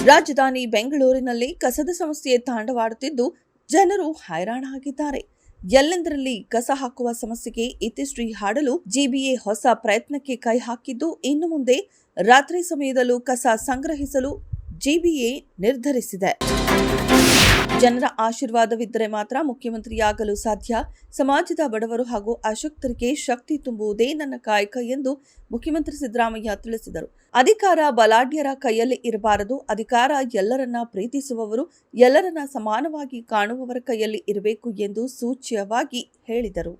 ರಾಜಧಾನಿ ಬೆಂಗಳೂರಿನಲ್ಲಿ ಕಸದ ಸಮಸ್ಯೆ ತಾಂಡವಾಡುತ್ತಿದ್ದು ಜನರು ಹೈರಾಣಾಗಿದ್ದಾರೆ. ಎಲ್ಲೆಂದರಲ್ಲಿ ಕಸ ಹಾಕುವ ಸಮಸ್ಯೆಗೆ ಇತಿಶ್ರೀ ಹಾಡಲು ಜಿಬಿಎ ಹೊಸ ಪ್ರಯತ್ನಕ್ಕೆ ಕೈ ಹಾಕಿದ್ದು, ಇನ್ನು ಮುಂದೆ ರಾತ್ರಿ ಸಮಯದಲ್ಲೂ ಕಸ ಸಂಗ್ರಹಿಸಲು ಜಿಬಿಎ ನಿರ್ಧರಿಸಿದೆ. ಜನರ ಆಶೀರ್ವಾದವಿದ್ದರೆ ಮಾತ್ರ ಮುಖ್ಯಮಂತ್ರಿಯಾಗಲು ಸಾಧ್ಯ. ಸಮಾಜದ ಬಡವರು ಹಾಗೂ ಅಶಕ್ತರಿಗೆ ಶಕ್ತಿ ತುಂಬುವುದೇ ನನ್ನ ಕಾಯಕ ಎಂದು ಮುಖ್ಯಮಂತ್ರಿ ಸಿದ್ದರಾಮಯ್ಯ ತಿಳಿಸಿದರು. ಅಧಿಕಾರ ಬಲಾಢ್ಯರ ಕೈಯಲ್ಲಿ ಇರಬಾರದು. ಅಧಿಕಾರ ಎಲ್ಲರನ್ನ ಪ್ರೀತಿಸುವವರು, ಎಲ್ಲರನ್ನ ಸಮಾನವಾಗಿ ಕಾಣುವವರ ಕೈಯಲ್ಲಿ ಇರಬೇಕು ಎಂದು ಸೂಚ್ಯವಾಗಿ ಹೇಳಿದರು.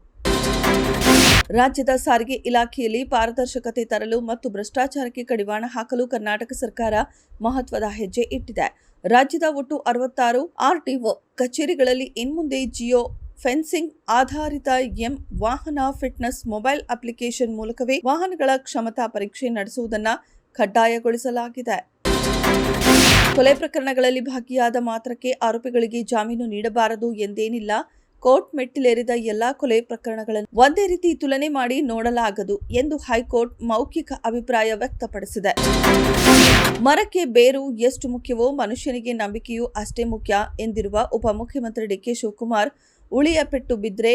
ರಾಜ್ಯದ ಸಾರಿಗೆ ಇಲಾಖೆಯಲ್ಲಿ ಪಾರದರ್ಶಕತೆ ತರಲು ಮತ್ತು ಭ್ರಷ್ಟಾಚಾರಕ್ಕೆ ಕಡಿವಾಣ ಹಾಕಲು ಕರ್ನಾಟಕ ಸರ್ಕಾರ ಮಹತ್ವದ ಹೆಜ್ಜೆ ಇಟ್ಟಿದೆ. ರಾಜ್ಯದ ಒಟ್ಟು 66 ಆರ್ಟಿಒ ಕಚೇರಿಗಳಲ್ಲಿ ಇನ್ಮುಂದೆ ಜಿಯೋ ಫೆನ್ಸಿಂಗ್ ಆಧಾರಿತ ವಾಹನ ಫಿಟ್ನೆಸ್ ಮೊಬೈಲ್ ಅಪ್ಲಿಕೇಶನ್ ಮೂಲಕವೇ ವಾಹನಗಳ ಕ್ಷಮತಾ ಪರೀಕ್ಷೆ ನಡೆಸುವುದನ್ನು ಕಡ್ಡಾಯಗೊಳಿಸಲಾಗಿದೆ. ಕೊಲೆ ಪ್ರಕರಣಗಳಲ್ಲಿ ಭಾಗಿಯಾದ ಮಾತ್ರಕ್ಕೆ ಆರೋಪಿಗಳಿಗೆ ಜಾಮೀನು ನೀಡಬಾರದು ಎಂದೇನಿಲ್ಲ. ಕೋರ್ಟ್ ಮೆಟ್ಟಿಲೇರಿದ ಎಲ್ಲಾ ಕೊಲೆ ಪ್ರಕರಣಗಳನ್ನು ಒಂದೇ ರೀತಿ ತುಲನೆ ಮಾಡಿ ನೋಡಲಾಗದು ಎಂದು ಹೈಕೋರ್ಟ್ ಮೌಖಿಕ ಅಭಿಪ್ರಾಯ ವ್ಯಕ್ತಪಡಿಸಿದೆ. ಮರಕ್ಕೆ ಬೇರು ಎಷ್ಟು ಮುಖ್ಯವೋ ಮನುಷ್ಯನಿಗೆ ನಂಬಿಕೆಯೂ ಅಷ್ಟೇ ಮುಖ್ಯ ಎಂದಿರುವ ಉಪಮುಖ್ಯಮಂತ್ರಿ ಡಿಕೆ ಶಿವಕುಮಾರ್, ಉಳಿಯ ಪೆಟ್ಟು ಬಿದ್ದರೆ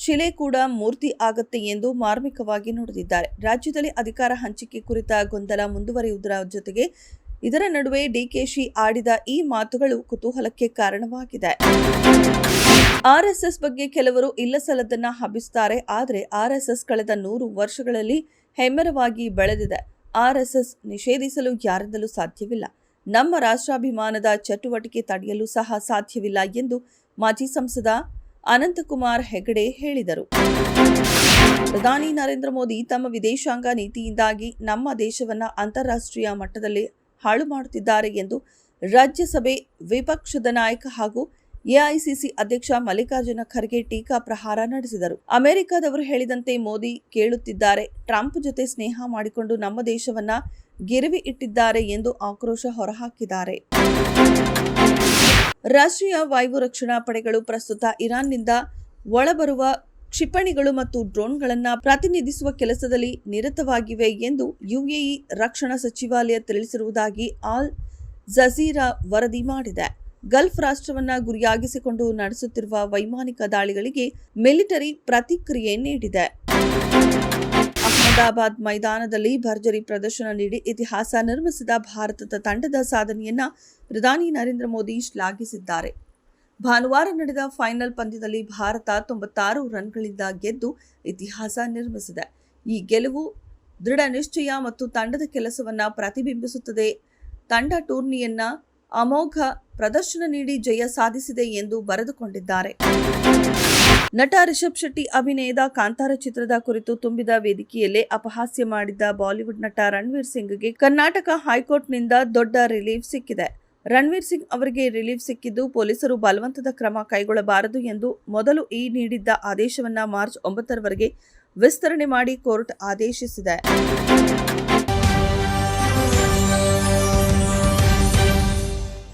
ಶಿಲೆ ಕೂಡ ಮೂರ್ತಿ ಆಗತ್ತೆ ಎಂದು ಮಾರ್ಮಿಕವಾಗಿ ನುಡಿದಿದ್ದಾರೆ. ರಾಜ್ಯದಲ್ಲಿ ಅಧಿಕಾರ ಹಂಚಿಕೆ ಕುರಿತ ಗೊಂದಲ ಮುಂದುವರಿಯುವುದರ ಜೊತೆಗೆ ಇದರ ನಡುವೆ ಡಿಕೆಶಿ ಆಡಿದ ಈ ಮಾತುಗಳು ಕುತೂಹಲಕ್ಕೆ ಕಾರಣವಾಗಿದೆ. ಆರ್ಎಸ್ಎಸ್ ಬಗ್ಗೆ ಕೆಲವರು ಇಲ್ಲಸಲ್ಲದನ್ನ ಹಬ್ಬಿಸುತ್ತಾರೆ. ಆದರೆ ಆರ್ಎಸ್ಎಸ್ ಕಳೆದ 100 ವರ್ಷಗಳಲ್ಲಿ ಹೆಮ್ಮರವಾಗಿ ಬೆಳೆದಿದೆ. ಆರ್ಎಸ್ಎಸ್ ನಿಷೇಧಿಸಲು ಯಾರಿಂದಲೂ ಸಾಧ್ಯವಿಲ್ಲ. ನಮ್ಮ ರಾಷ್ಟ್ರಾಭಿಮಾನದ ಚಟುವಟಿಕೆ ತಡೆಯಲು ಸಹ ಸಾಧ್ಯವಿಲ್ಲ ಎಂದು ಮಾಜಿ ಸಂಸದ ಅನಂತಕುಮಾರ್ ಹೆಗಡೆ ಹೇಳಿದರು. ಪ್ರಧಾನಿ ನರೇಂದ್ರ ಮೋದಿ ತಮ್ಮ ವಿದೇಶಾಂಗ ನೀತಿಯಿಂದಾಗಿ ನಮ್ಮ ದೇಶವನ್ನ ಅಂತಾರಾಷ್ಟ್ರೀಯ ಮಟ್ಟದಲ್ಲಿ ಹಾಳು ಮಾಡುತ್ತಿದ್ದಾರೆ ಎಂದು ರಾಜ್ಯಸಭೆ ವಿಪಕ್ಷದ ನಾಯಕ ಹಾಗೂ ಎಐಸಿಸಿ ಅಧ್ಯಕ್ಷ ಮಲ್ಲಿಕಾರ್ಜುನ ಖರ್ಗೆ ಟೀಕಾ ಪ್ರಹಾರ ನಡೆಸಿದರು. ಅಮೆರಿಕದವರು ಹೇಳಿದಂತೆ ಮೋದಿ ಕೇಳುತ್ತಿದ್ದಾರೆ. ಟ್ರಂಪ್ ಜೊತೆ ಸ್ನೇಹ ಮಾಡಿಕೊಂಡು ನಮ್ಮ ದೇಶವನ್ನ ಗಿರವಿ ಇಟ್ಟಿದ್ದಾರೆ ಎಂದು ಆಕ್ರೋಶ ಹೊರಹಾಕಿದ್ದಾರೆ. ರಾಷ್ಟ್ರೀಯ ವಾಯು ರಕ್ಷಣಾ ಪಡೆಗಳು ಪ್ರಸ್ತುತ ಇರಾನ್ನಿಂದ ಒಳಬರುವ ಕ್ಷಿಪಣಿಗಳು ಮತ್ತು ಡ್ರೋನ್ಗಳನ್ನು ಪ್ರತಿನಿಧಿಸುವ ಕೆಲಸದಲ್ಲಿ ನಿರತವಾಗಿವೆ ಎಂದು ಯುಎಇ ರಕ್ಷಣಾ ಸಚಿವಾಲಯ ತಿಳಿಸಿರುವುದಾಗಿ ಅಲ್ ಜಜೀರಾ ವರದಿ ಮಾಡಿದೆ. ಗಲ್ಫ್ ರಾಷ್ಟ್ರವನ್ನ ಗುರಿಯಾಗಿಸಿಕೊಂಡು ನಡೆಸುತ್ತಿರುವ ವೈಮಾನಿಕ ದಾಳಿಗಳಿಗೆ ಮಿಲಿಟರಿ ಪ್ರತಿಕ್ರಿಯೆ ನೀಡಿದೆ. ಅಹಮದಾಬಾದ್ ಮೈದಾನದಲ್ಲಿ ಭರ್ಜರಿ ಪ್ರದರ್ಶನ ನೀಡಿ ಇತಿಹಾಸ ನಿರ್ಮಿಸಿದ ಭಾರತದ ತಂಡದ ಸಾಧನೆಯನ್ನ ಪ್ರಧಾನಿ ನರೇಂದ್ರ ಮೋದಿ ಶ್ಲಾಘಿಸಿದ್ದಾರೆ. ಭಾನುವಾರ ನಡೆದ ಫೈನಲ್ ಪಂದ್ಯದಲ್ಲಿ ಭಾರತ 96 ರನ್ಗಳಿಂದ ಗೆದ್ದು ಇತಿಹಾಸ ನಿರ್ಮಿಸಿದೆ. ಈ ಗೆಲುವು ದೃಢ ನಿಶ್ಚಯ ಮತ್ತು ತಂಡದ ಕೆಲಸವನ್ನ ಪ್ರತಿಬಿಂಬಿಸುತ್ತದೆ. ತಂಡ ಟೂರ್ನಿಯನ್ನ ಅಮೋಘ ಪ್ರದರ್ಶನ ನೀಡಿ ಜಯ ಸಾಧಿಸಿದೆ ಎಂದು ಬರೆದುಕೊಂಡಿದ್ದಾರೆ. ನಟ ರಿಷಬ್ ಶೆಟ್ಟಿ ಅಭಿನಯದ ಕಾಂತಾರ ಚಿತ್ರದ ಕುರಿತು ತುಂಬಿದ ವೇದಿಕೆಯಲ್ಲೇ ಅಪಹಾಸ್ಯ ಮಾಡಿದ್ದ ಬಾಲಿವುಡ್ ನಟ ರಣವೀರ್ ಸಿಂಗ್ಗೆ ಕರ್ನಾಟಕ ಹೈಕೋರ್ಟ್ನಿಂದ ದೊಡ್ಡ ರಿಲೀಫ್ ಸಿಕ್ಕಿದೆ. ರಣವೀರ್ ಸಿಂಗ್ ಅವರಿಗೆ ರಿಲೀಫ್ ಸಿಕ್ಕಿದ್ದು, ಪೊಲೀಸರು ಬಲವಂತದ ಕ್ರಮ ಕೈಗೊಳ್ಳಬಾರದು ಎಂದು ಮೊದಲು ನೀಡಿದ್ದ ಆದೇಶವನ್ನ ಮಾರ್ಚ್ 9ರವರೆಗೆ ವಿಸ್ತರಣೆ ಮಾಡಿ ಕೋರ್ಟ್ ಆದೇಶಿಸಿದೆ.